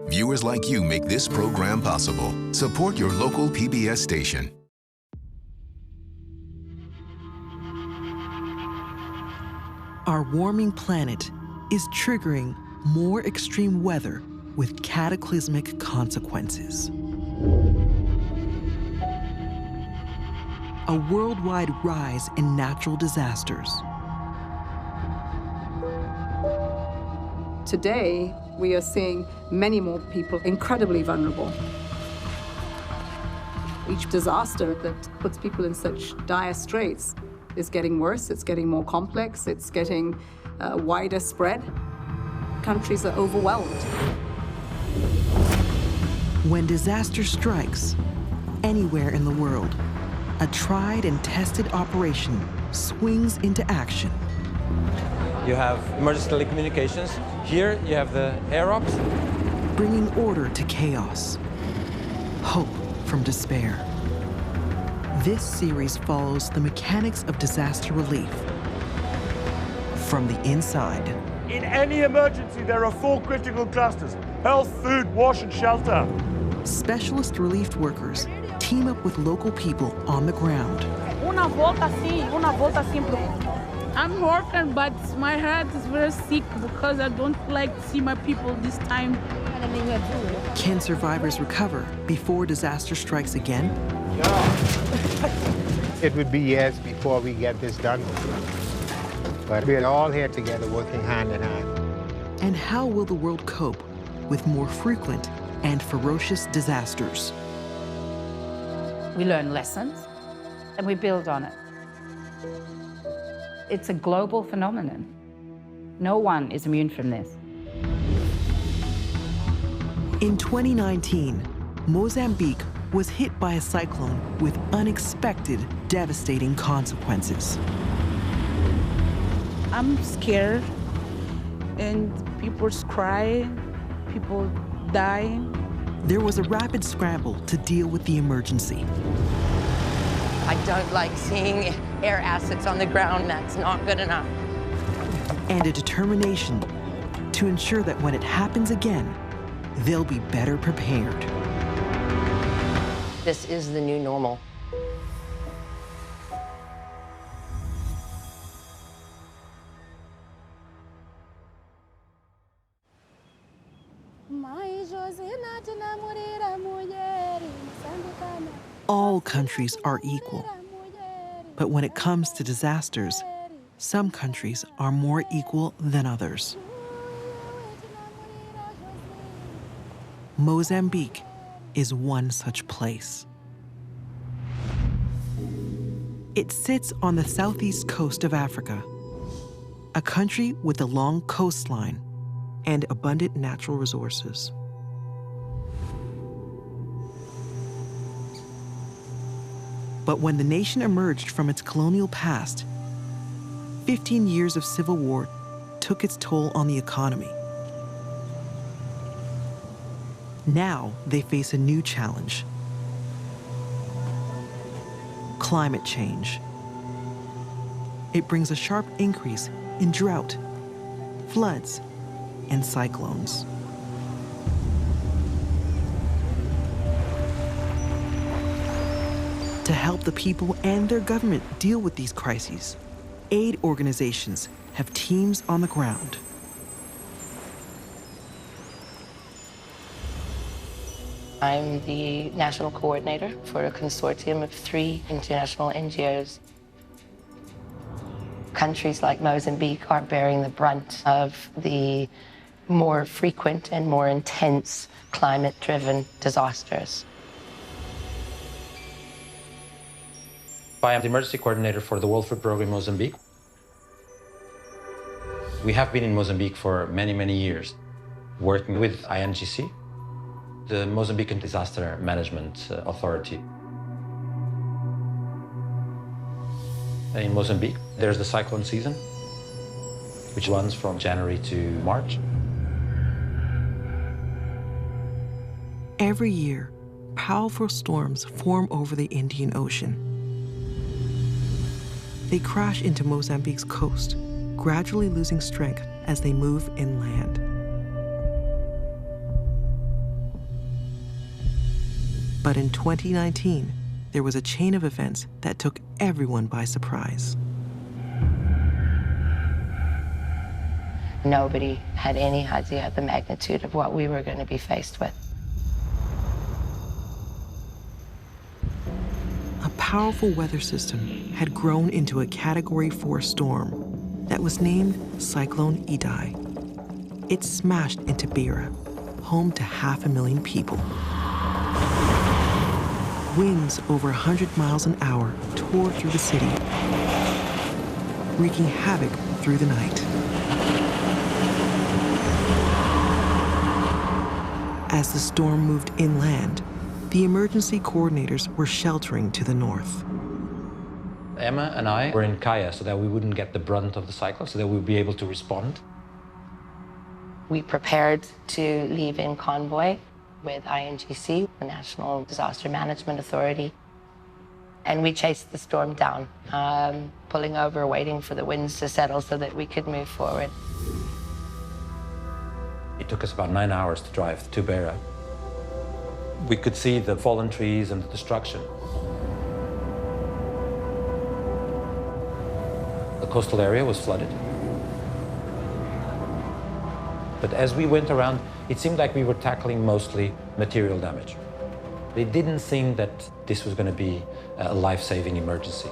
Viewers like you make this program possible. Support your local PBS station. Our warming planet is triggering more extreme weather with cataclysmic consequences. A worldwide rise in natural disasters. Today, we are seeing many more people incredibly vulnerable. Each disaster that puts people in such dire straits is getting worse, it's getting more complex, it's getting wider spread. Countries are overwhelmed. When disaster strikes anywhere in the world, a tried and tested operation swings into action. You have emergency telecommunications. Here you have the air ops. Bringing order to chaos, hope from despair. This series follows the mechanics of disaster relief from the inside. In any emergency, there are 4 critical clusters: health, food, wash, and shelter. Specialist relief workers team up with local people on the ground. Una volta assim. I'm working, but my heart is very sick because I don't like to see my people this time. Can survivors recover before disaster strikes again? It would be years before we get this done. But we're all here together working hand in hand. And how will the world cope with more frequent and ferocious disasters? We learn lessons and we build on it. It's a global phenomenon. No one is immune from this. In 2019, Mozambique was hit by a cyclone with unexpected, devastating consequences. I'm scared, and people cry, people die. There was a rapid scramble to deal with the emergency. I don't like seeing air assets on the ground. That's not good enough. And a determination to ensure that when it happens again, they'll be better prepared. This is the new normal. All countries are equal. But when it comes to disasters, some countries are more equal than others. Mozambique is one such place. It sits on the southeast coast of Africa, a country with a long coastline and abundant natural resources. But when the nation emerged from its colonial past, 15 years of civil war took its toll on the economy. Now they face a new challenge: climate change. It brings a sharp increase in drought, floods, and cyclones. To help the people and their government deal with these crises, aid organizations have teams on the ground. I'm the national coordinator for a consortium of 3 international NGOs. Countries like Mozambique are bearing the brunt of the more frequent and more intense climate-driven disasters. I am the emergency coordinator for the World Food Programme Mozambique. We have been in Mozambique for many, many years, working with INGC, the Mozambican Disaster Management Authority. In Mozambique, there's the cyclone season, which runs from January to March. Every year, powerful storms form over the Indian Ocean. They crash into Mozambique's coast, gradually losing strength as they move inland. But in 2019, there was a chain of events that took everyone by surprise. Nobody had any idea of the magnitude of what we were going to be faced with. A powerful weather system had grown into a Category 4 storm that was named Cyclone Idai. It smashed into Beira, home to 500,000 people. Winds over 100 miles an hour tore through the city, wreaking havoc through the night. As the storm moved inland, the emergency coordinators were sheltering to the north. Emma and I were in Kaya so that we wouldn't get the brunt of the cyclone, so that we would be able to respond. We prepared to leave in convoy with INGC, the National Disaster Management Authority, and we chased the storm down, pulling over, waiting for the winds to settle so that we could move forward. It took us about 9 hours to drive to Beira. We could see the fallen trees and the destruction. The coastal area was flooded. But as we went around, it seemed like we were tackling mostly material damage. It didn't seem that this was going to be a life-saving emergency.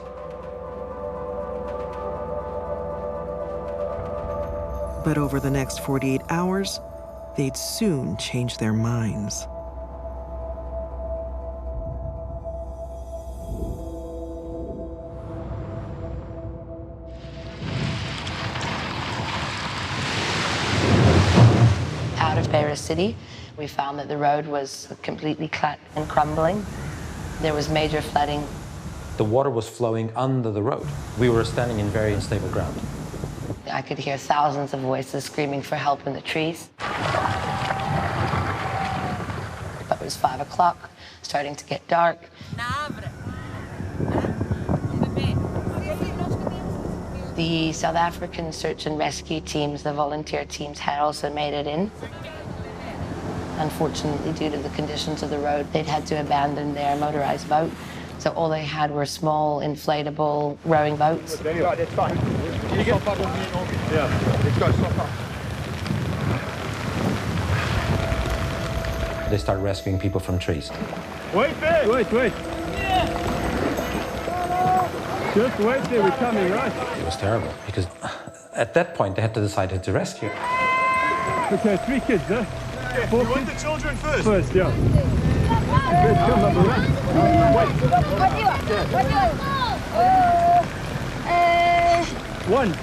But over the next 48 hours, they'd soon change their minds. Out of Beira City, we found that the road was completely cut and crumbling. There was major flooding. The water was flowing under the road. We were standing in very unstable ground. I could hear thousands of voices screaming for help in the trees. But it was 5 o'clock, starting to get dark. The South African search and rescue teams, the volunteer teams, had also made it in. Unfortunately, due to the conditions of the road, they'd had to abandon their motorized boat. So all they had were small, inflatable rowing boats. That's fine. Can you get up on me? Yeah, let's go. Stop up. They started rescuing people from trees. Wait there! Wait. Just wait there, we're coming, right? It was terrible, because at that point, they had to decide who to rescue. Okay, 3 kids, huh? Yeah, you want the children first? First, yeah. Let's come, number one. Wait.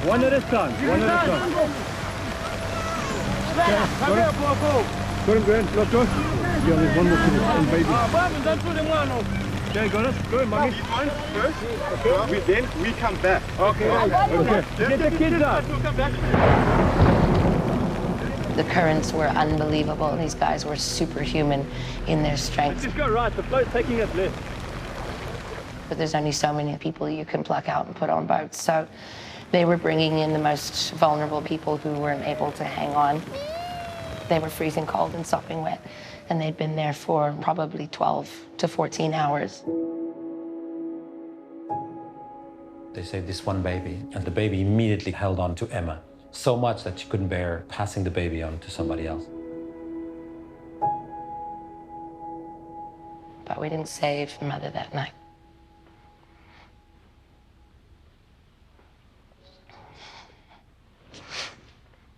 One at a time. One at a time. Come here, Papa. Go in, let's go. Yeah, there's one more kid and baby. Okay, got it. Go, mommy. First. Okay. Then we come back. Okay. Get the kids out. We'll come back. The currents were unbelievable. These guys were superhuman in their strength. Let's go right. The flow's taking us left. But there's only so many people you can pluck out and put on boats. So they were bringing in the most vulnerable people who weren't able to hang on. They were freezing cold and sopping wet, and they'd been there for probably 12 to 14 hours. They saved this one baby, and the baby immediately held on to Emma, so much that she couldn't bear passing the baby on to somebody else. But we didn't save Mother that night.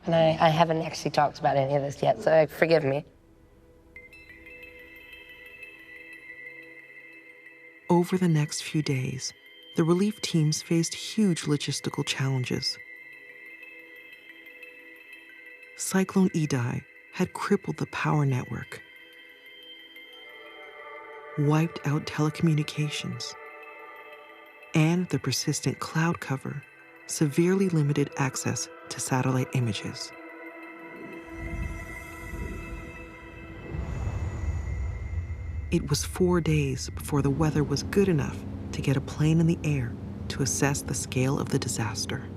And I haven't actually talked about any of this yet, so forgive me. Over the next few days, the relief teams faced huge logistical challenges. Cyclone Idai had crippled the power network, wiped out telecommunications, and the persistent cloud cover severely limited access to satellite images. It was 4 days before the weather was good enough to get a plane in the air to assess the scale of the disaster.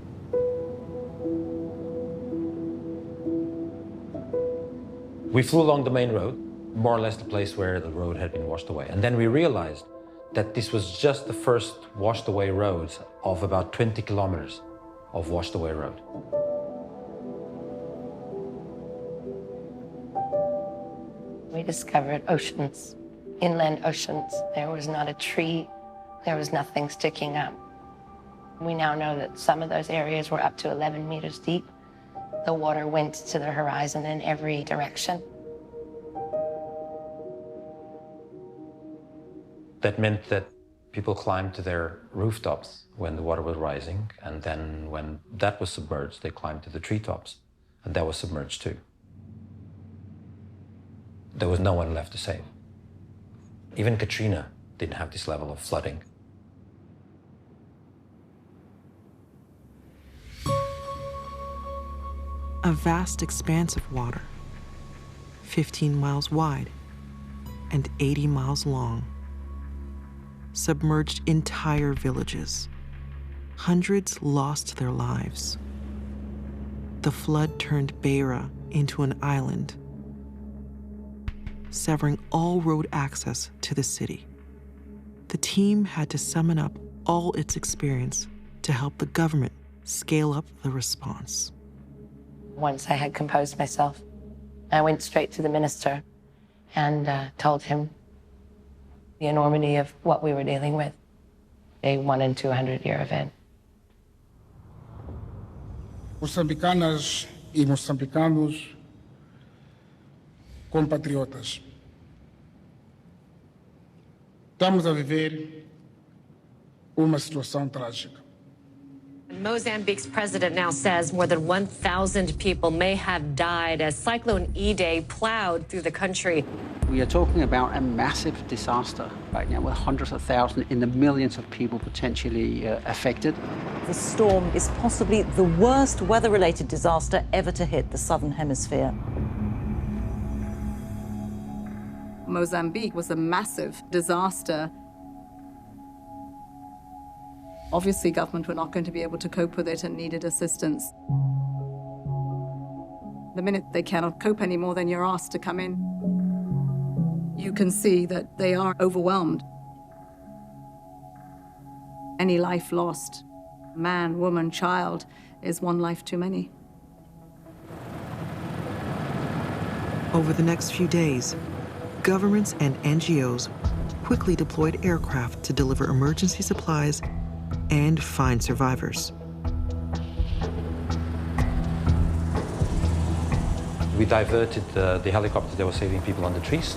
We flew along the main road. more or less the place where the road had been washed away. And then we realized that this was just the first washed away roads of about 20 kilometers of washed away road. We discovered oceans, inland oceans. There was not a tree, there was nothing sticking up. We now know that some of those areas were up to 11 meters deep. The water went to the horizon in every direction. That meant that people climbed to their rooftops when the water was rising, and then when that was submerged, they climbed to the treetops, and that was submerged too. There was no one left to save. Even Katrina didn't have this level of flooding. A vast expanse of water, 15 miles wide and 80 miles long, submerged entire villages. Hundreds lost their lives. The flood turned Beira into an island, severing all road access to the city. The team had to summon up all its experience to help the government scale up the response. Once I had composed myself, I went straight to the minister and told him the enormity of what we were dealing with, a 1 in 200-year event. Moçambicanas e moçambicanos, compatriotas, estamos a viver uma situação trágica. Mozambique's president now says more than 1,000 people may have died as Cyclone Idai plowed through the country. We are talking about a massive disaster right now with hundreds of thousands in the millions of people potentially affected. The storm is possibly the worst weather-related disaster ever to hit the southern hemisphere. Mozambique was a massive disaster. Obviously, government were not going to be able to cope with it and needed assistance. The minute they cannot cope anymore, then you're asked to come in. You can see that they are overwhelmed. Any life lost, man, woman, child, is one life too many. Over the next few days, governments and NGOs quickly deployed aircraft to deliver emergency supplies and find survivors. We diverted the helicopters that were saving people on the trees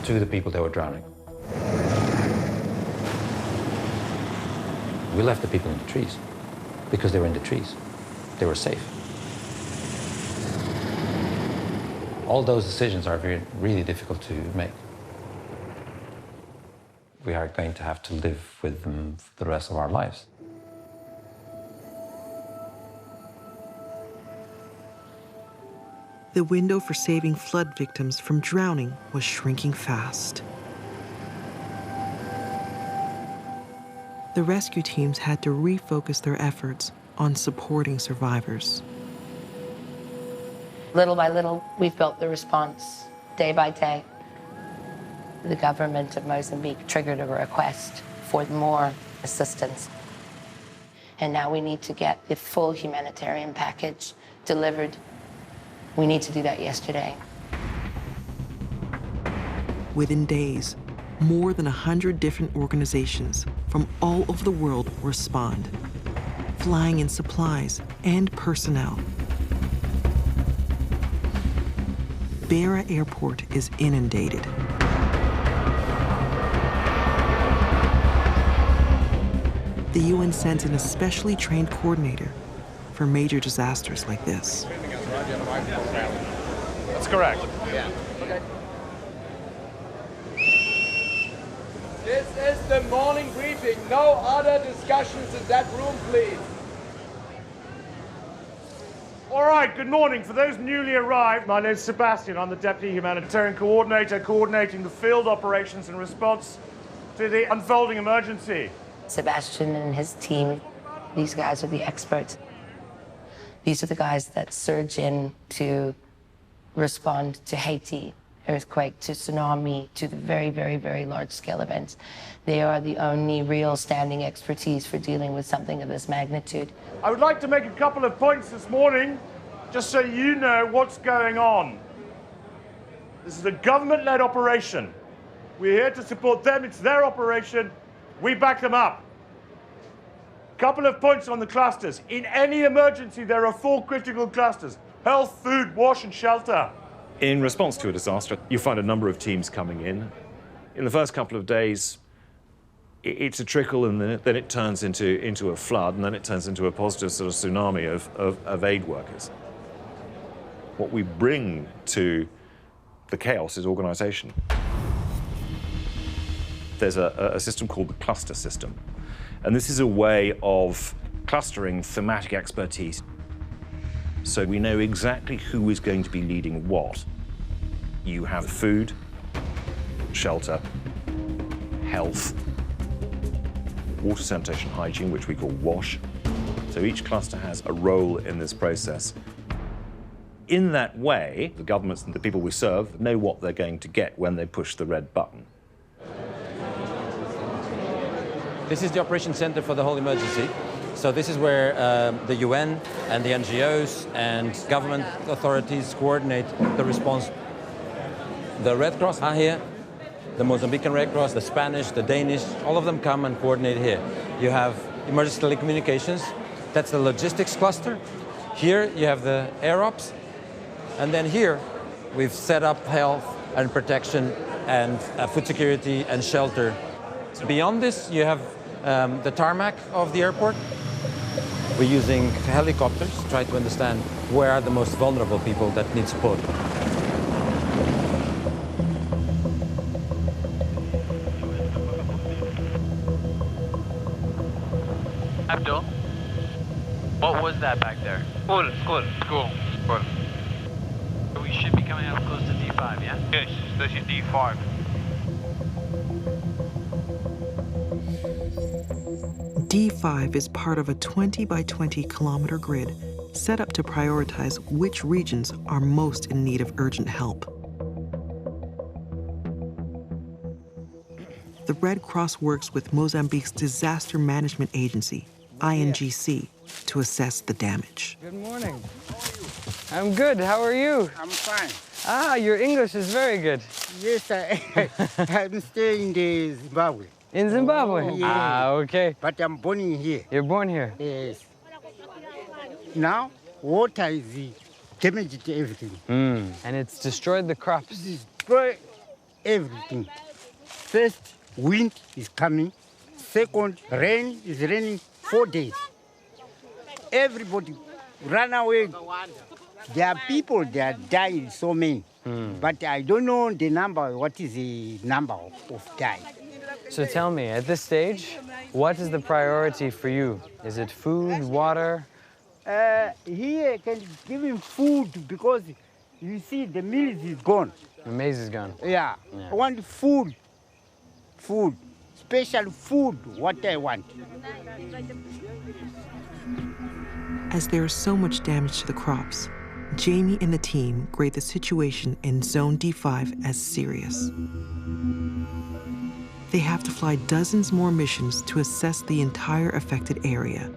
to the people that were drowning. We left the people in the trees because they were in the trees. They were safe. All those decisions are really difficult to make. We are going to have to live with them for the rest of our lives. The window for saving flood victims from drowning was shrinking fast. The rescue teams had to refocus their efforts on supporting survivors. Little by little, we've built the response, day by day. The government of Mozambique triggered a request for more assistance. And now we need to get the full humanitarian package delivered. We need to do that yesterday. Within days, more than 100 different organizations from all over the world respond, flying in supplies and personnel. Beira Airport is inundated. The UN sends an especially trained coordinator for major disasters like this. That's correct. Yeah. Okay. This is the morning briefing. No other discussions in that room, please. All right, good morning. For those newly arrived, my name is Sebastian. I'm the Deputy Humanitarian Coordinator, coordinating the field operations in response to the unfolding emergency. Sebastian and his team, these guys are the experts. These are the guys that surge in to respond to Haiti earthquake, to tsunami, to the very, very, very large-scale events. They are the only real standing expertise for dealing with something of this magnitude. I would like to make a couple of points this morning, just so you know what's going on. This is a government-led operation. We're here to support them. It's their operation. We back them up. Couple of points on the clusters. In any emergency, there are 4 critical clusters: health, food, wash, and shelter. In response to a disaster, you find a number of teams coming in. In the first couple of days, it's a trickle, and then it turns into a flood, and then it turns into a positive sort of tsunami of aid workers. What we bring to the chaos is organisation. There's a system called the cluster system, and this is a way of clustering thematic expertise. So we know exactly who is going to be leading what. You have food, shelter, health, water, sanitation, hygiene, which we call WASH. So each cluster has a role in this process. In that way, the governments and the people we serve know what they're going to get when they push the red button. This is the operation center for the whole emergency. So this is where the UN and the NGOs and government authorities coordinate the response. The Red Cross are here, the Mozambican Red Cross, the Spanish, the Danish, all of them come and coordinate here. You have emergency telecommunications, that's the logistics cluster. Here you have the air ops, and then here we've set up health and protection and food security and shelter. Beyond this, you have the tarmac of the airport. We're using helicopters to try to understand where are the most vulnerable people that need support. Abdul, what was that back there? School. We should be coming up close to D5, yeah? Yes, station D5. D5 is part of a 20 by 20 kilometer grid set up to prioritize which regions are most in need of urgent help. The Red Cross works with Mozambique's Disaster Management Agency, INGC, to assess the damage. Good morning. I'm good. How are you? I'm fine. Ah, your English is very good. Yes, I'm staying in Zimbabwe. In Zimbabwe? Oh, yeah. Ah, okay. But I'm born in here. You're born here? Yes. Now, water is damaged everything. And it's destroyed the crops. Destroyed everything. First, wind is coming. Second, rain is raining 4 days. Everybody run away. There are people that are dying, so many. But I don't know the number. What is the number of dying? So tell me, at this stage, what is the priority for you? Is it food, water? Here, I can give him food because you see the maize is gone. The maize is gone? Yeah. I want food. Food. Special food, what I want. As there is so much damage to the crops, Jamie and the team grade the situation in Zone D5 as serious. They have to fly dozens more missions to assess the entire affected area.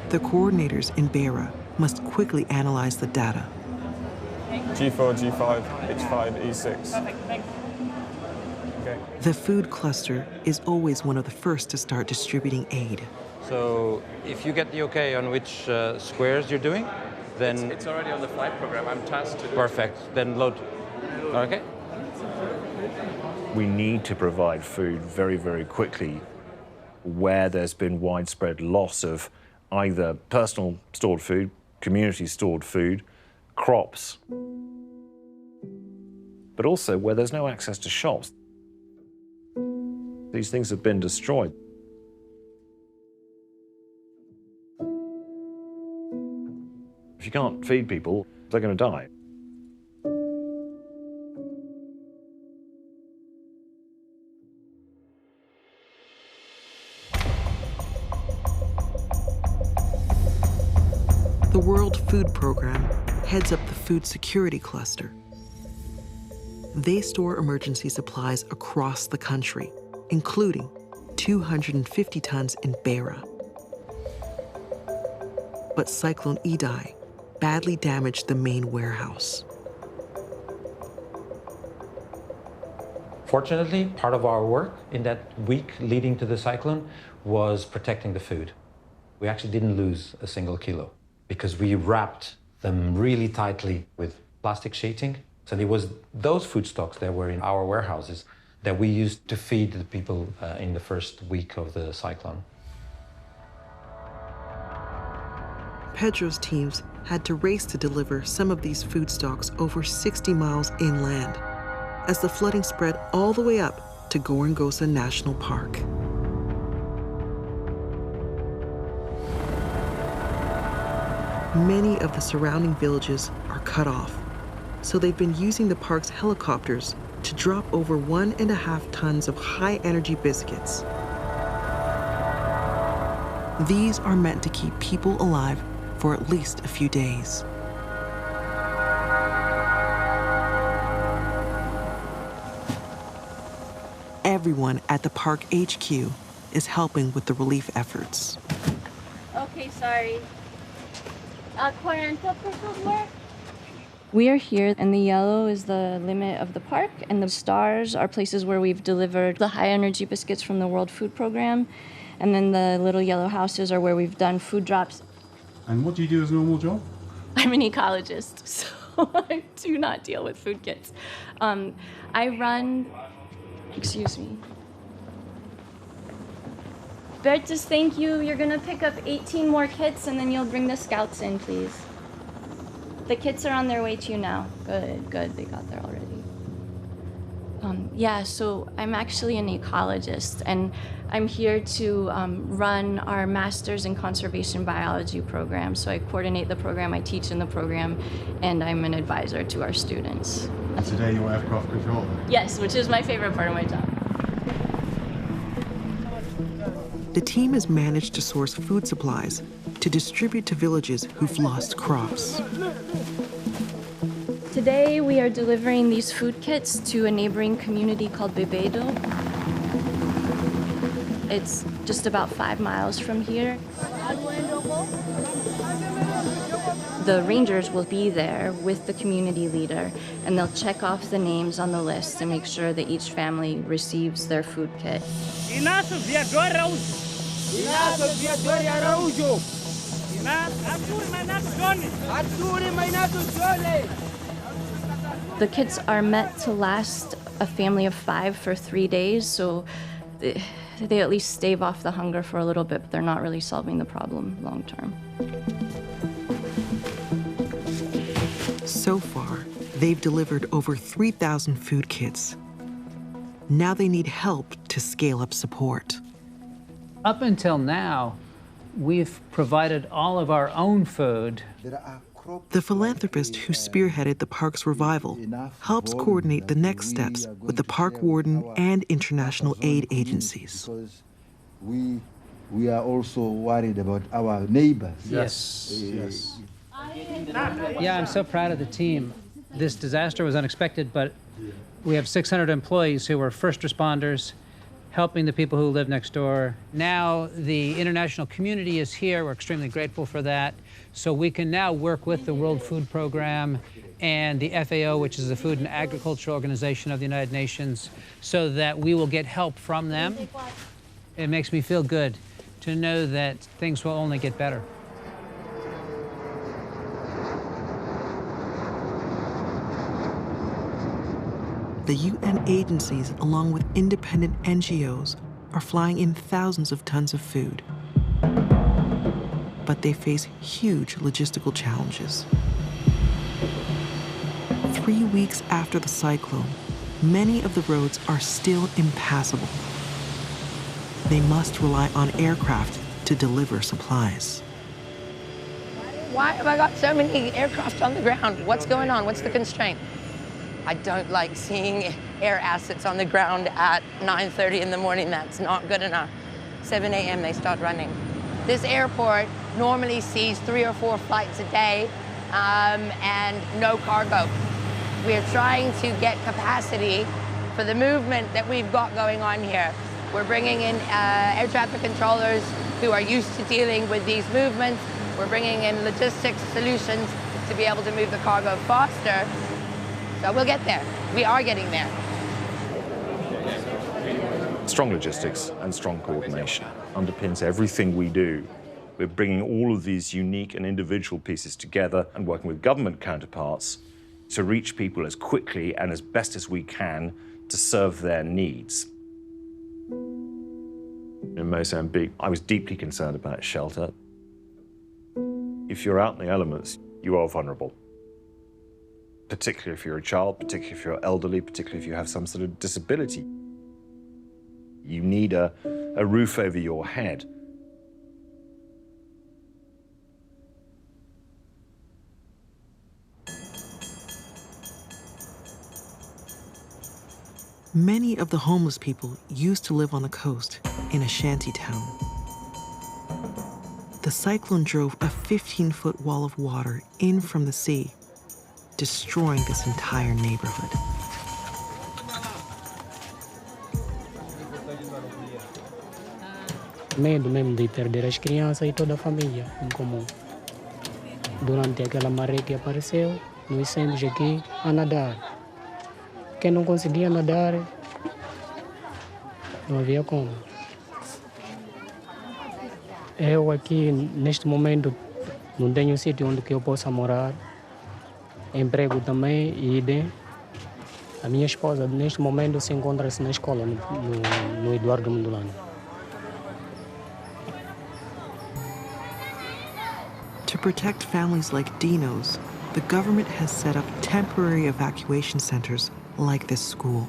The coordinators in Beira must quickly analyze the data. G4, G5, H5, E6. Okay. The food cluster is always one of the first to start distributing aid. So if you get the okay on which squares you're doing, then... It's already on the flight program. I'm tasked to do it. Perfect. Then load. Okay. We need to provide food very, very quickly where there's been widespread loss of either personal stored food, community stored food, crops, but also where there's no access to shops. These things have been destroyed. If you can't feed people, they're going to die. The world World Food Program heads up the food security cluster. They store emergency supplies across the country, including 250 tons in Beira. But Cyclone Idai badly damaged the main warehouse. Fortunately, part of our work in that week leading to the cyclone was protecting the food. We actually didn't lose a single kilo because we wrapped them really tightly with plastic sheeting. So it was those food stocks that were in our warehouses that we used to feed the people in the first week of the cyclone. Pedro's teams had to race to deliver some of these food stocks over 60 miles inland as the flooding spread all the way up to Gorongosa National Park. Many of the surrounding villages are cut off, so they've been using the park's helicopters to drop over 1.5 tons of high-energy biscuits. These are meant to keep people alive for at least a few days. Everyone at the park HQ is helping with the relief efforts. Okay, sorry. 40 por favor. We are here, and the yellow is the limit of the park, and the stars are places where we've delivered the high-energy biscuits from the World Food Program, and then the little yellow houses are where we've done food drops. And what do you do as a normal job? I'm an ecologist, so I do not deal with food kits. I run... Excuse me. Bertus, thank you. You're gonna pick up 18 more kits, and then you'll bring the scouts in, please. The kits are on their way to you now. Good, good, they got there already. Yeah, so I'm actually an ecologist, and I'm here to run our Masters in Conservation Biology program. So I coordinate the program, I teach in the program, and I'm an advisor to our students. And today you're aircraft controller? Yes, which is my favorite part of my job. The team has managed to source food supplies to distribute to villages who've lost crops. Today we are delivering these food kits to a neighboring community called Beira. It's just about 5 miles from here. The rangers will be there with the community leader, and they'll check off the names on the list and make sure that each family receives their food kit. The kits are meant to last a family of 5 for 3 days, so they at least stave off the hunger for a little bit, but they're not really solving the problem long term. So far, they've delivered over 3,000 food kits. Now they need help to scale up support. Up until now, we've provided all of our own food. The philanthropist who spearheaded the park's revival helps coordinate the next steps with the park warden and international aid agencies. We are also worried about our neighbors. Yes. Yeah, I'm so proud of the team. This disaster was unexpected, but we have 600 employees who were first responders, helping the people who live next door. Now the international community is here. We're extremely grateful for that. So we can now work with the World Food Program and the FAO, which is the Food and Agriculture Organization of the United Nations, so that we will get help from them. It makes me feel good to know that things will only get better. The UN agencies, along with independent NGOs, are flying in thousands of tons of food. But they face huge logistical challenges. 3 weeks after the cyclone, many of the roads are still impassable. They must rely on aircraft to deliver supplies. Why have I got so many aircraft on the ground? What's going on? What's the constraint? I don't like seeing air assets on the ground at 9:30 in the morning. That's not good enough. 7 a.m. they start running. This airport normally sees 3 or 4 flights a day and no cargo. We are trying to get capacity for the movement that we've got going on here. We're bringing in air traffic controllers who are used to dealing with these movements. We're bringing in logistics solutions to be able to move the cargo faster. So we'll get there. We are getting there. Strong logistics and strong coordination underpins everything we do. We're bringing all of these unique and individual pieces together and working with government counterparts to reach people as quickly and as best as we can to serve their needs. In Mozambique, I was deeply concerned about shelter. If you're out in the elements, you are vulnerable. Particularly if you're a child, particularly if you're elderly, particularly if you have some sort of disability. You need a roof over your head. Many of the homeless people used to live on the coast in a shanty town. The cyclone drove a 15-foot wall of water in from the sea, destroying this entire neighborhood. Medo mesmo de perder as crianças e toda a família em comum. Durante aquela maré que apareceu, nós saímos aqui a nadar. Quem não conseguia nadar, não havia como. Eu aqui, neste momento, não tenho sítio onde que eu possa morar. Emprego também, idem. A minha esposa, neste momento, se encontra-se na escola, no Eduardo Mondlane. To protect families like Dino's, the government has set up temporary evacuation centers like this school.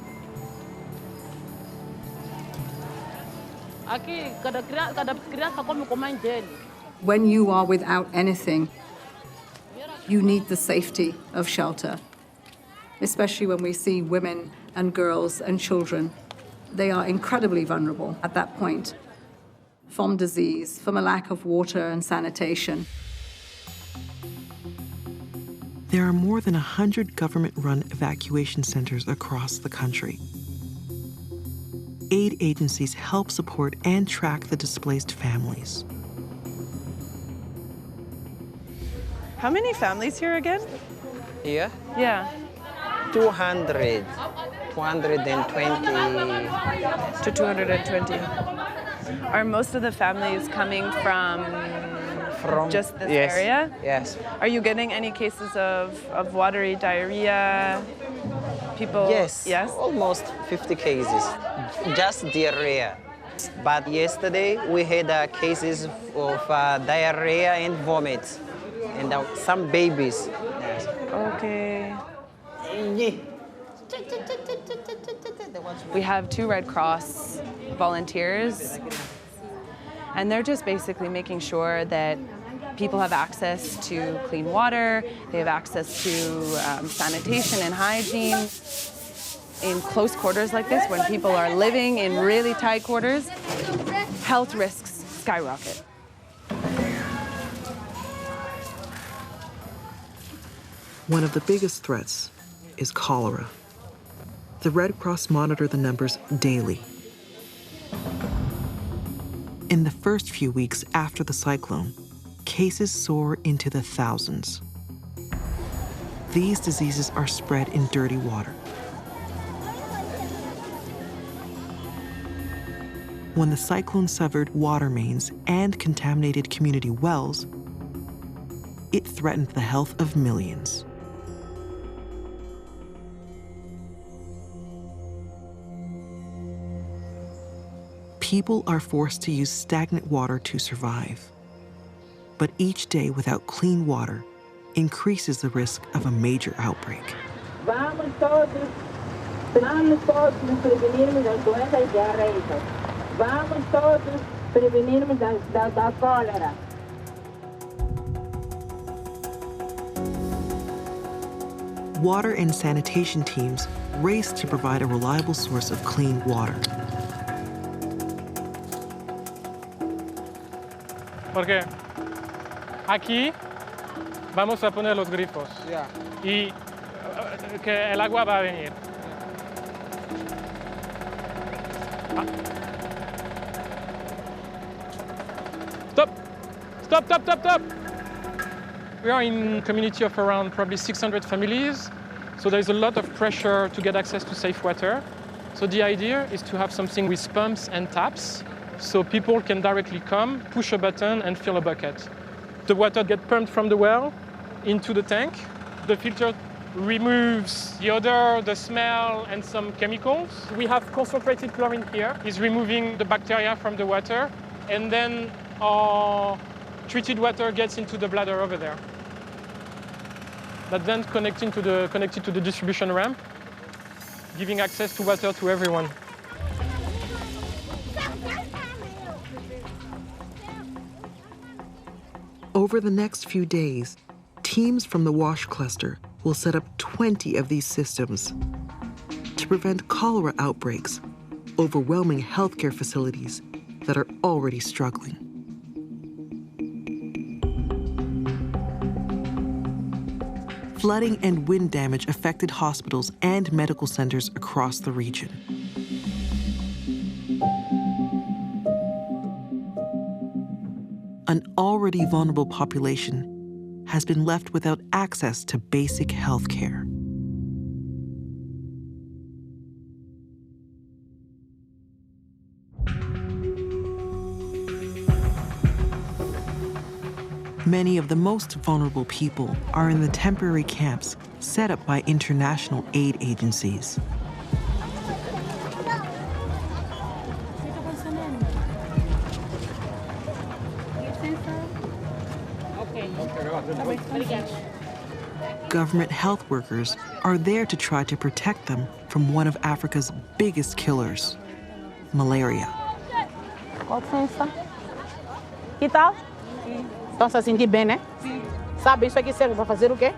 When you are without anything, you need the safety of shelter, especially when we see women and girls and children. They are incredibly vulnerable at that point, from disease, from a lack of water and sanitation. There are more than 100 government-run evacuation centers across the country. Aid agencies help support and track the displaced families. How many families here again? Here? Yeah. 220. To 220. Are most of the families coming from just this yes, area? Yes. Are you getting any cases of watery diarrhea? People? Yes. Yes? Almost 50 cases. Just diarrhea. But yesterday we had cases of diarrhea and vomit. And some babies. Yes. Okay. We have 2 Red Cross volunteers, and they're just basically making sure that people have access to clean water, they have access to sanitation and hygiene. In close quarters like this, when people are living in really tight quarters, health risks skyrocket. One of the biggest threats is cholera. The Red Cross monitor the numbers daily. In the first few weeks after the cyclone, cases soar into the thousands. These diseases are spread in dirty water. When the cyclone severed water mains and contaminated community wells, it threatened the health of millions. People are forced to use stagnant water to survive. But each day without clean water increases the risk of a major outbreak. Vamos todos prevenirmos as doenças diarreicas. Vamos todos prevenirmos da cólera. Water and sanitation teams race to provide a reliable source of clean water. ¿Por qué? Aquí vamos a poner los grifos. Y que el agua va a venir. Stop! Stop, stop, stop, stop! We are in a community of around probably 600 families, so there is a lot of pressure to get access to safe water. So the idea is to have something with pumps and taps, so people can directly come, push a button, and fill a bucket. The water gets pumped from the well into the tank. The filter removes the odor, the smell, and some chemicals. We have concentrated chlorine here. It's removing the bacteria from the water, and then our treated water gets into the bladder over there. That's then connected to the distribution ramp, giving access to water to everyone. Over the next few days, teams from the WASH cluster will set up 20 of these systems to prevent cholera outbreaks, overwhelming healthcare facilities that are already struggling. Flooding and wind damage affected hospitals and medical centers across the region. An already vulnerable population has been left without access to basic health care. Many of the most vulnerable people are in the temporary camps set up by international aid agencies. Government health workers are there to try to protect them from one of Africa's biggest killers, malaria. Que tal? Estão se sentir bem, né? Sim. Sabe, isso aqui serve para fazer o quê?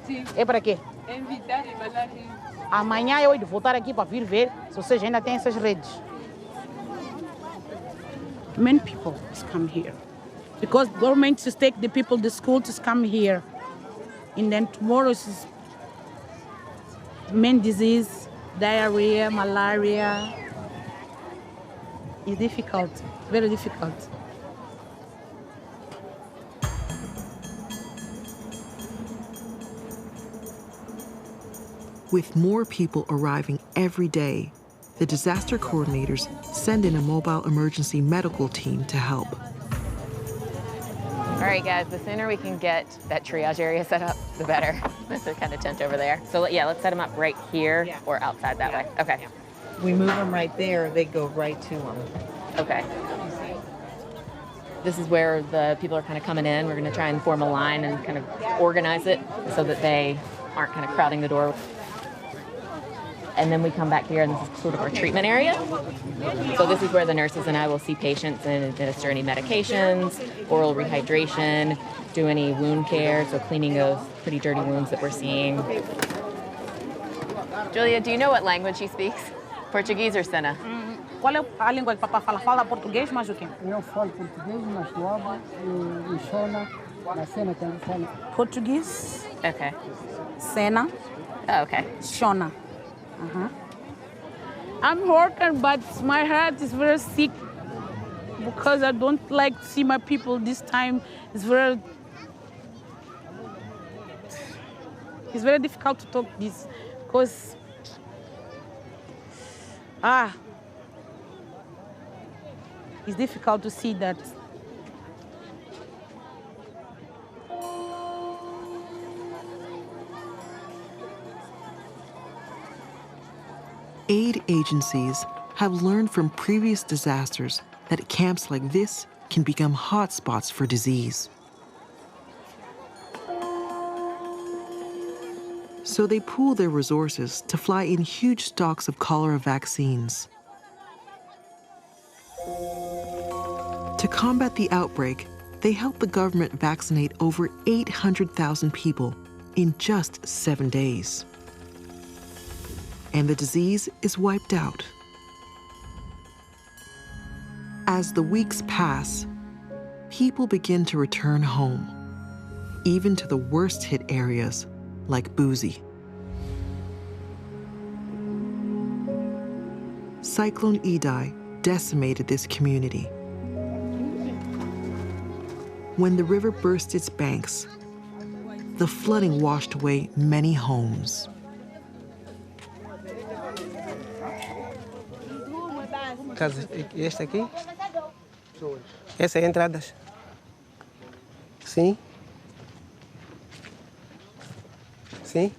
Sim. É para quê? Evitar a malaria. Amanhã eu vou voltar aqui para vir ver se vocês ainda têm essas redes. Many people come here. Because government just take the people to school to come here. And then tomorrow is main disease, diarrhea, malaria. It's difficult, very difficult. With more people arriving every day, the disaster coordinators send in a mobile emergency medical team to help. All right, guys, the sooner we can get that triage area set up, the better. That's a kind of tent over there. So yeah, let's set them up right here or outside that way. Okay. Yeah. We move them right there, they go right to them. Okay. This is where the people are kind of coming in. We're going to try and form a line and kind of organize it so that they aren't kind of crowding the door. And then we come back here, and this is sort of our treatment area. So this is where the nurses and I will see patients and administer any medications, oral rehydration, do any wound care, so cleaning of pretty dirty wounds that we're seeing. Julia, do you know what language he speaks? Portuguese or Sena? Qual é a língua que o papai fala? Fala português, mas o quê? Eu falo português, mas logo e Shona, na Sena tem Sena. Português. Okay. Sena. Oh, okay. Shona. I'm working, but my heart is very sick because I don't like to see my people this time. It's very difficult to talk this because it's difficult to see that. Aid agencies have learned from previous disasters that camps like this can become hotspots for disease. So they pool their resources to fly in huge stocks of cholera vaccines. To combat the outbreak, they helped the government vaccinate over 800,000 people in just 7 days. And the disease is wiped out. As the weeks pass, people begin to return home, even to the worst-hit areas like Buzi. Cyclone Idai decimated this community. When the river burst its banks, the flooding washed away many homes. Casa, esta aqui. Essa é a entrada. Sim. Sim.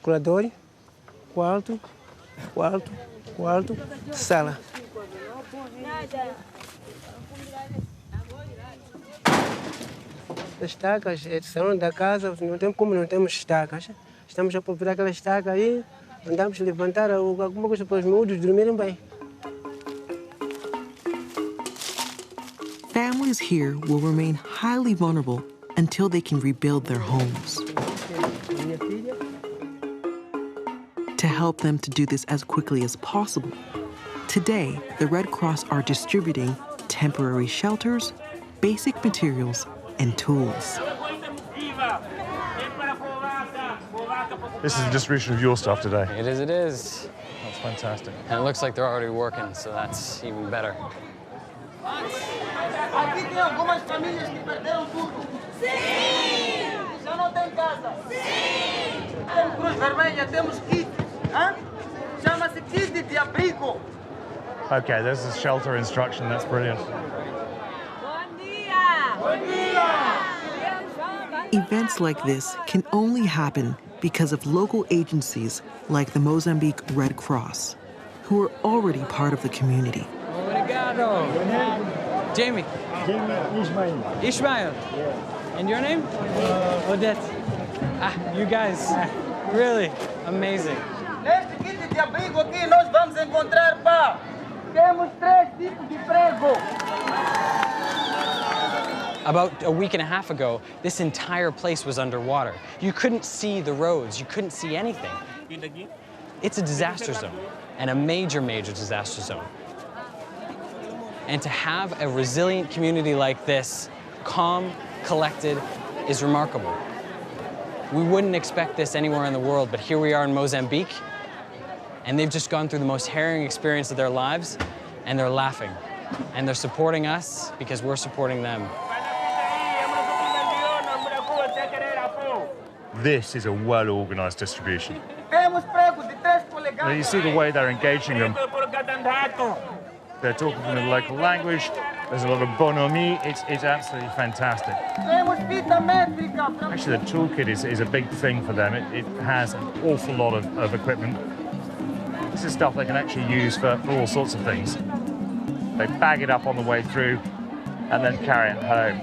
Curador, quarto, sala. As estacas, são da casa, não tem como não temos estacas. Estamos a procurar aquela estaca aí, andamos a levantar alguma coisa para os miúdos dormirem bem. Families here will remain highly vulnerable until they can rebuild their homes. To help them to do this as quickly as possible, today the Red Cross are distributing temporary shelters, basic materials, and tools. This is the distribution of your stuff today. It is, it is. That's fantastic. And it looks like they're already working, so that's even better. Aqui tem algumas famílias que perderam tudo. Sim! Já não tem casa. Sim! Temos Cruz Vermelha, temos kit. Chama-se kit de abrigo. Okay, there's a shelter instruction. That's brilliant. Events like this can only happen because of local agencies like the Mozambique Red Cross, who are already part of the community. Obrigado. Jamie. Ishmael. Ishmael. Yeah. And your name? Odette. You guys, really amazing. Neste kit de abrigo aqui nós vamos encontrar pá. Temos 3 tipos de emprego. About a week and a half ago, this entire place was underwater. You couldn't see the roads, you couldn't see anything. It's a disaster zone, and a major, major disaster zone. And to have a resilient community like this, calm, collected, is remarkable. We wouldn't expect this anywhere in the world, but here we are in Mozambique, and they've just gone through the most harrowing experience of their lives, and they're laughing. And they're supporting us because we're supporting them. This is a well-organized distribution. Temos pregos de 3 polegadas. Now, you see the way they're engaging them. They're talking in the local language. There's a lot of bonhomie. It's absolutely fantastic. Actually, the toolkit is a big thing for them. It has an awful lot of equipment. This is stuff they can actually use for all sorts of things. They bag it up on the way through and then carry it home.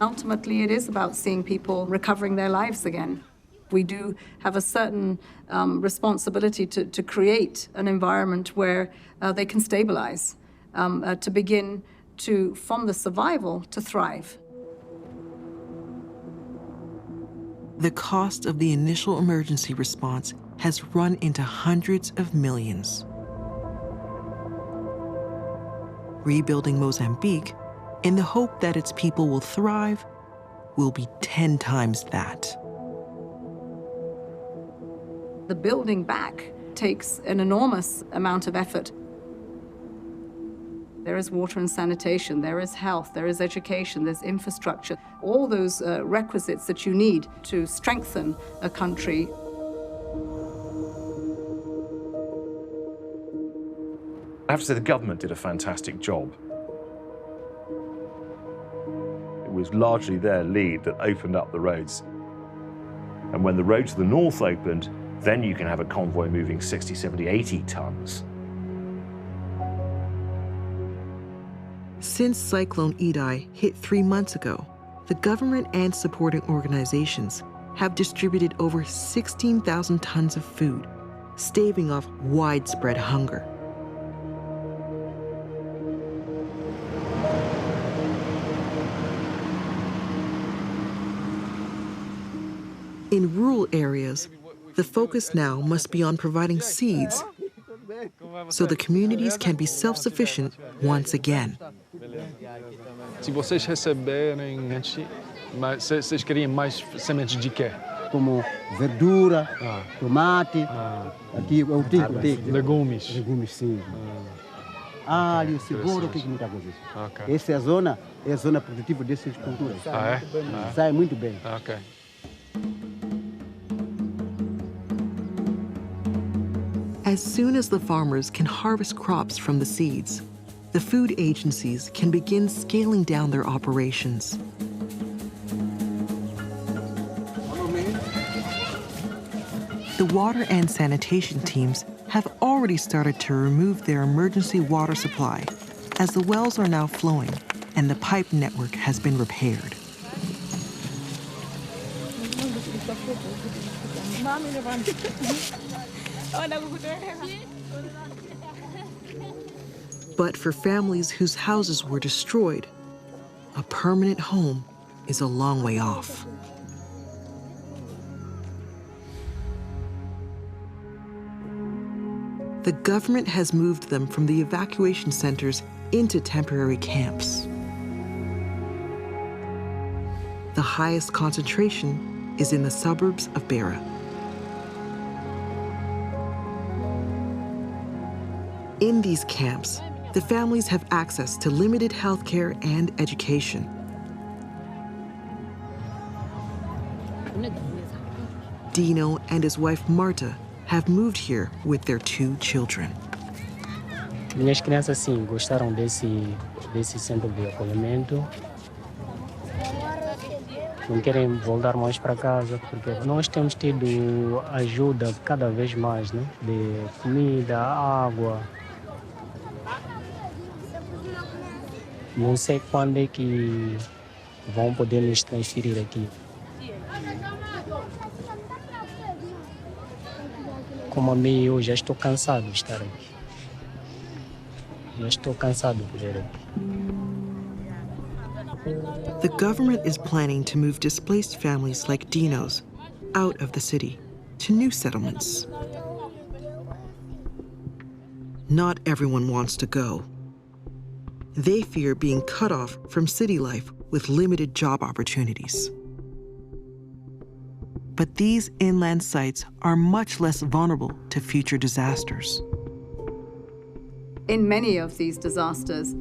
Ultimately, it is about seeing people recovering their lives again. We do have a certain responsibility to create an environment where they can stabilize, to begin to, from the survival, to thrive. The cost of the initial emergency response has run into hundreds of millions. Rebuilding Mozambique, in the hope that its people will thrive, will be 10 times that. The building back takes an enormous amount of effort. There is water and sanitation, there is health, there is education, there's infrastructure, all those requisites that you need to strengthen a country. I have to say the government did a fantastic job. It was largely their lead that opened up the roads. And when the road to the north opened, then you can have a convoy moving 60, 70, 80 tons. Since Cyclone Idai hit 3 months ago, the government and supporting organizations have distributed over 16,000 tons of food, staving off widespread hunger. In rural areas, The focus now must be on providing seeds so the communities can be self-sufficient once again. Se vocês receberem antes, vocês queriam mais sementes de quê? Como verdura, tomate, aqui eu tenho. Legumes. Legumes, sim. Alho, cebola, o que muita coisa. Okay. Essa é a zona produtiva dessas culturas. Ah, é? Sai muito bem. Ok. As soon as the farmers can harvest crops from the seeds, the food agencies can begin scaling down their operations. The water and sanitation teams have already started to remove their emergency water supply, as the wells are now flowing and the pipe network has been repaired. But for families whose houses were destroyed, a permanent home is a long way off. The government has moved them from the evacuation centers into temporary camps. The highest concentration is in the suburbs of Beira. In these camps, the families have access to limited health care and education. Dino and his wife Marta have moved here with their 2 children. Minhas crianças, sim, gostaram desse centro de acolhimento. Não querem voltar mais para casa, porque nós temos tido ajuda cada vez mais, né? De comida, água. Não sei quando é que vão poder nos transferir aqui. Como a mim, eu já estou cansado de estar aqui. Já estou cansado de viver aqui. The government is planning to move displaced families like Dino's out of the city to new settlements. Not everyone wants to go. They fear being cut off from city life with limited job opportunities. But these inland sites are much less vulnerable to future disasters. In many of these disasters,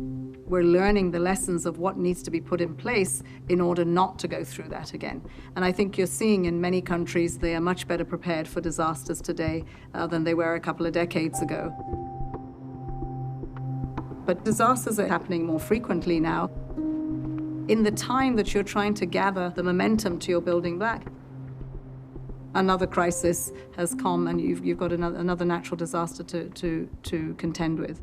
we're learning the lessons of what needs to be put in place in order not to go through that again. And I think you're seeing in many countries they are much better prepared for disasters today than they were a couple of decades ago. But disasters are happening more frequently now. In the time that you're trying to gather the momentum to your building back, another crisis has come and you've got another natural disaster to contend with.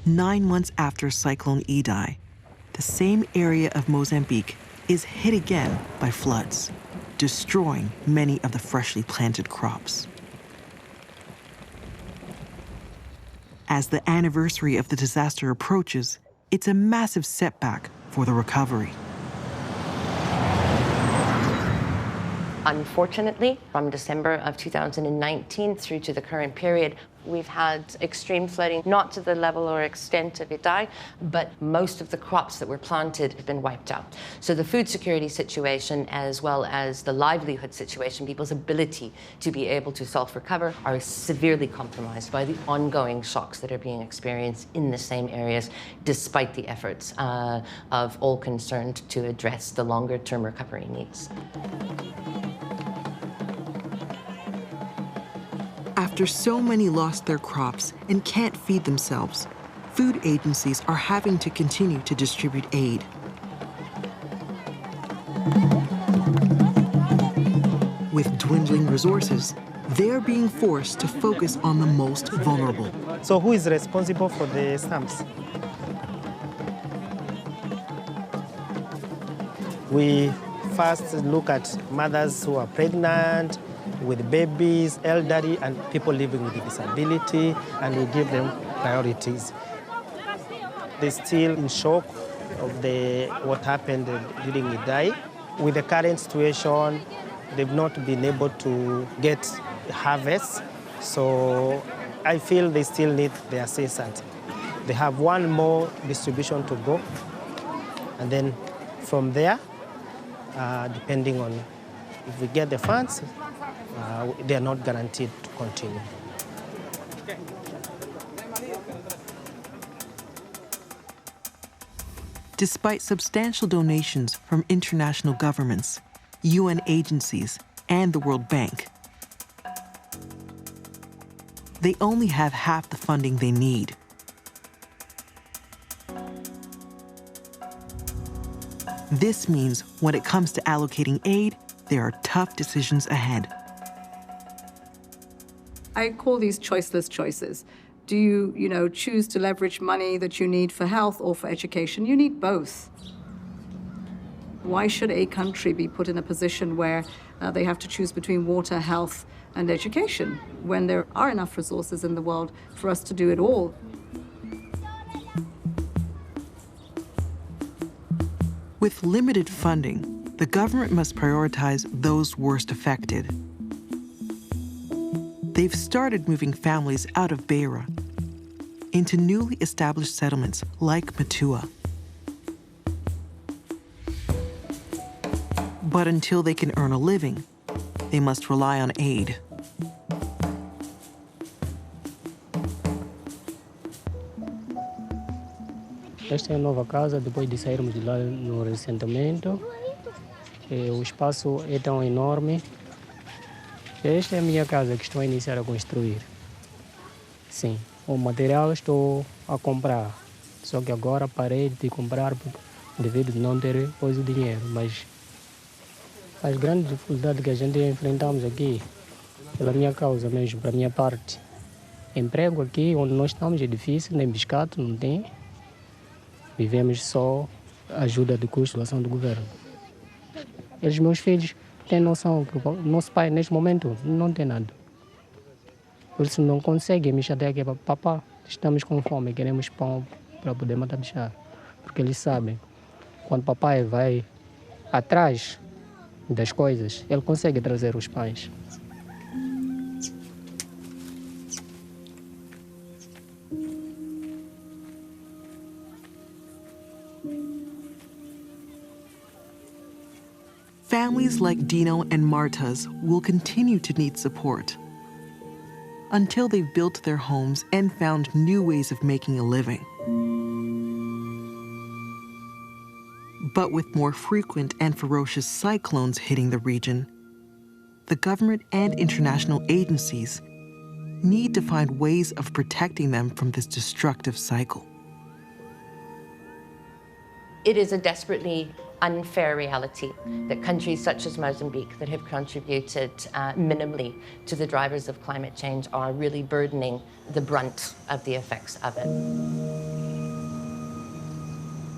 Nine months after Cyclone Idai, the same area of Mozambique is hit again by floods, destroying many of the freshly planted crops. As the anniversary of the disaster approaches, it's a massive setback for the recovery. Unfortunately, from December of 2019 through to the current period, we've had extreme flooding, not to the level or extent of Idai, but most of the crops that were planted have been wiped out. So the food security situation, as well as the livelihood situation, people's ability to be able to self-recover, are severely compromised by the ongoing shocks that are being experienced in the same areas, despite the efforts of all concerned to address the longer-term recovery needs. After so many lost their crops and can't feed themselves, food agencies are having to continue to distribute aid. With dwindling resources, they're being forced to focus on the most vulnerable. So who is responsible for the stamps? We first look at mothers who are pregnant, with babies, elderly, and people living with disability, and we give them priorities. They're still in shock of what happened during Idai. With the current situation, they've not been able to get harvest, so I feel they still need the assistance. They have one more distribution to go, and then from there, depending on if we get the funds, they are not guaranteed to continue. Despite substantial donations from international governments, UN agencies, and the World Bank, they only have half the funding they need. This means when it comes to allocating aid, there are tough decisions ahead. I call these choiceless choices. Do you choose to leverage money that you need for health or for education? You need both. Why should a country be put in a position where they have to choose between water, health, and education when there are enough resources in the world for us to do it all? With limited funding, the government must prioritize those worst affected. They've started moving families out of Beira into newly established settlements like Matua. But until they can earn a living, they must rely on aid. Esta é a nova casa, depois de sairmos de lá no Resettlement. O espaço é tão enorme. Esta é a minha casa que estou a iniciar a construir. Sim, o material estou a comprar. Só que agora parei de comprar devido a não ter depois o dinheiro. Mas as grandes dificuldades que a gente enfrentamos aqui, pela minha causa mesmo, para a minha parte. Emprego aqui onde nós estamos é difícil, nem biscato não tem. Vivemos só ajuda de custo, doação do governo. Eles, meus filhos, têm noção que o nosso pai, neste momento, não tem nada. Por isso não conseguem me chatear aqui, papá, estamos com fome, queremos pão para poder matar bichar. Porque eles sabem, quando papai vai atrás das coisas, ele consegue trazer os pães. Families like Dino and Marta's will continue to need support until they've built their homes and found new ways of making a living. But with more frequent and ferocious cyclones hitting the region, the government and international agencies need to find ways of protecting them from this destructive cycle. It is a desperately unfair reality that countries such as Mozambique that have contributed minimally to the drivers of climate change are really burdening the brunt of the effects of it.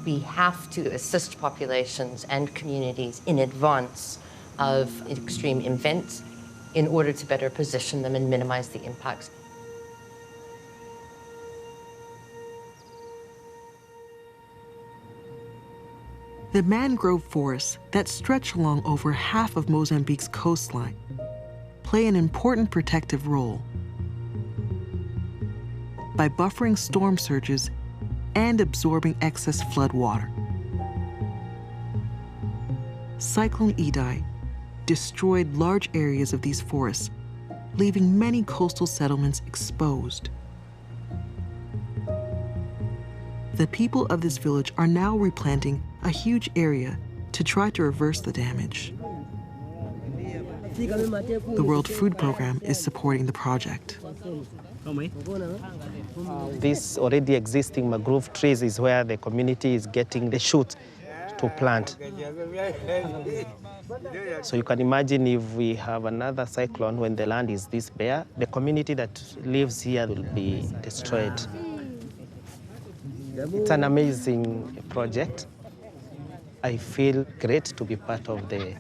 We have to assist populations and communities in advance of extreme events in order to better position them and minimize the impacts. The mangrove forests that stretch along over half of Mozambique's coastline play an important protective role by buffering storm surges and absorbing excess flood water. Cyclone Idai destroyed large areas of these forests, leaving many coastal settlements exposed. The people of this village are now replanting a huge area to try to reverse the damage. The World Food Program is supporting the project. These already existing mangrove trees is where the community is getting the shoots to plant. So you can imagine if we have another cyclone when the land is this bare, the community that lives here will be destroyed. It's an amazing project. I feel great to be part of the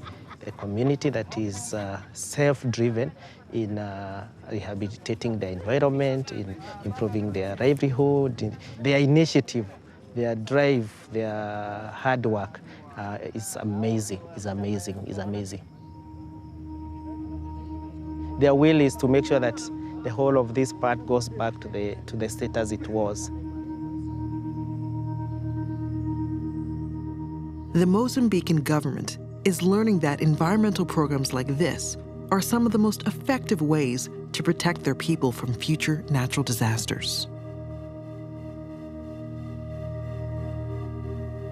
community that is self-driven in rehabilitating the environment, in improving their livelihood. Their initiative their drive, their hard work is amazing, is amazing, is amazing. Their will is to make sure that the whole of this part goes back to the state as it was. The Mozambican government is learning that environmental programs like this are some of the most effective ways to protect their people from future natural disasters.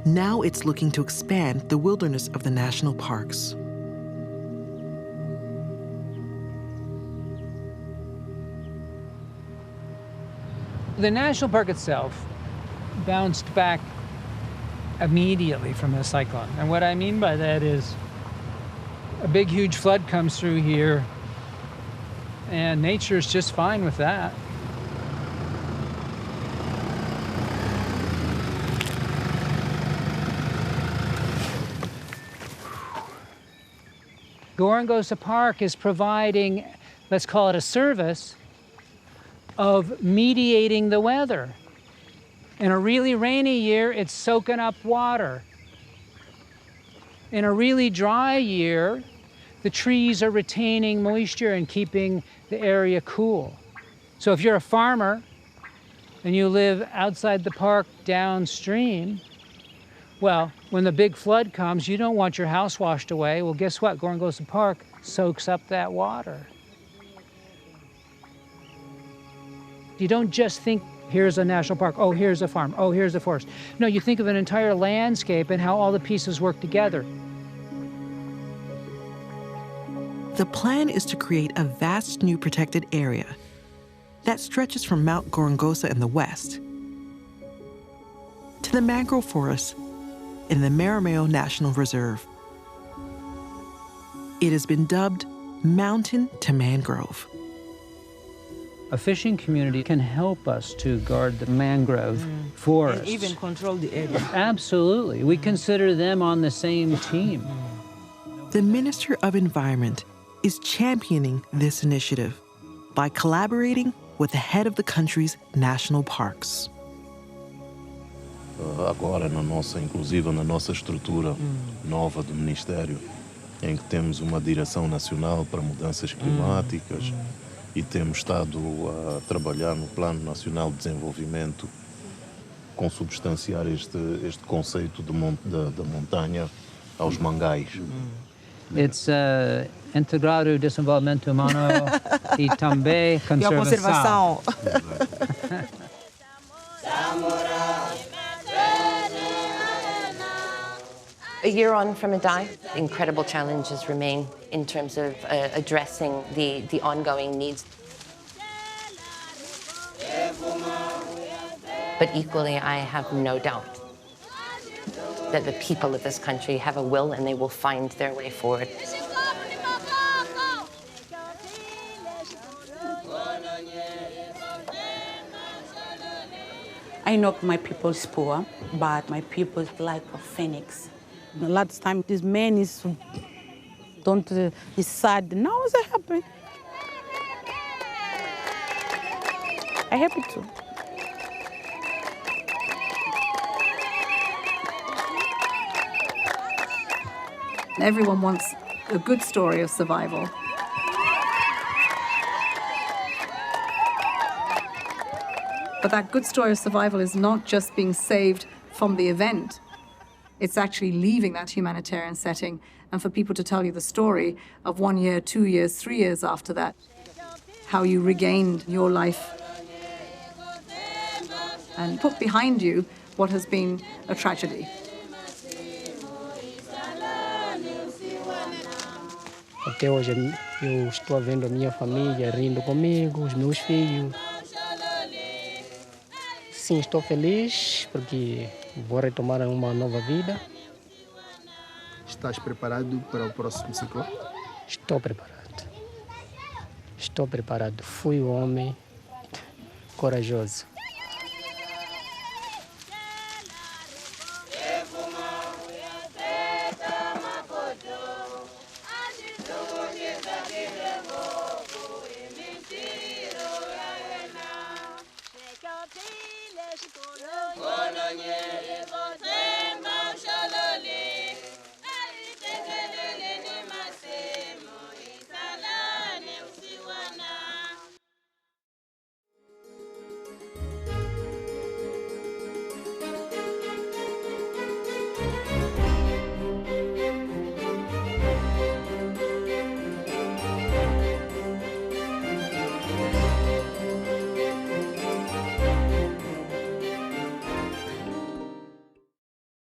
Now it's looking to expand the wilderness of the national parks. The national park itself bounced back immediately from the cyclone. And what I mean by that is a big, huge flood comes through here, and nature's just fine with that. Gorongosa Park is providing, let's call it a service, of mediating the weather. In a really rainy year, it's soaking up water. In a really dry year, the trees are retaining moisture and keeping the area cool. So if you're a farmer and you live outside the park downstream, well, when the big flood comes, you don't want your house washed away. Well, guess what? Gorongosa Park soaks up that water. You don't just think, here's a national park, oh, here's a farm, oh, here's a forest. No, you think of an entire landscape and how all the pieces work together. The plan is to create a vast new protected area that stretches from Mount Gorongosa in the west to the mangrove forest in the Maromeo National Reserve. It has been dubbed Mountain to Mangrove. A fishing community can help us to guard the mangrove forest. And even control the area. Absolutely. We consider them on the same team. The Minister of Environment is championing this initiative by collaborating with the head of the country's national parks. Agora, inclusive na nossa estrutura nova do Ministério, em que temos uma direção nacional para mudanças climáticas e temos estado a trabalhar no Plano Nacional de Desenvolvimento, consubstanciar este conceito da montanha aos mangais. It's integrado desenvolvimento humano e também conservação. A year on from Idai, incredible challenges remain in terms of addressing the ongoing needs. But equally, I have no doubt that the people of this country have a will and they will find their way forward. I know my people is poor, but my people is like a phoenix. A lot of time, this man is sad. Now it's happy. I'm happy too. Everyone wants a good story of survival. But that good story of survival is not just being saved from the event. It's actually leaving that humanitarian setting and for people to tell you the story of 1 year, 2 years, 3 years after that, how you regained your life and put behind you what has been a tragedy. Até hoje eu estou vendo a minha família rindo comigo, os meus filhos. Sim, estou feliz porque vou retomar uma nova vida. Estás preparado para o próximo ciclone? Estou preparado. Estou preparado. Fui um homem corajoso.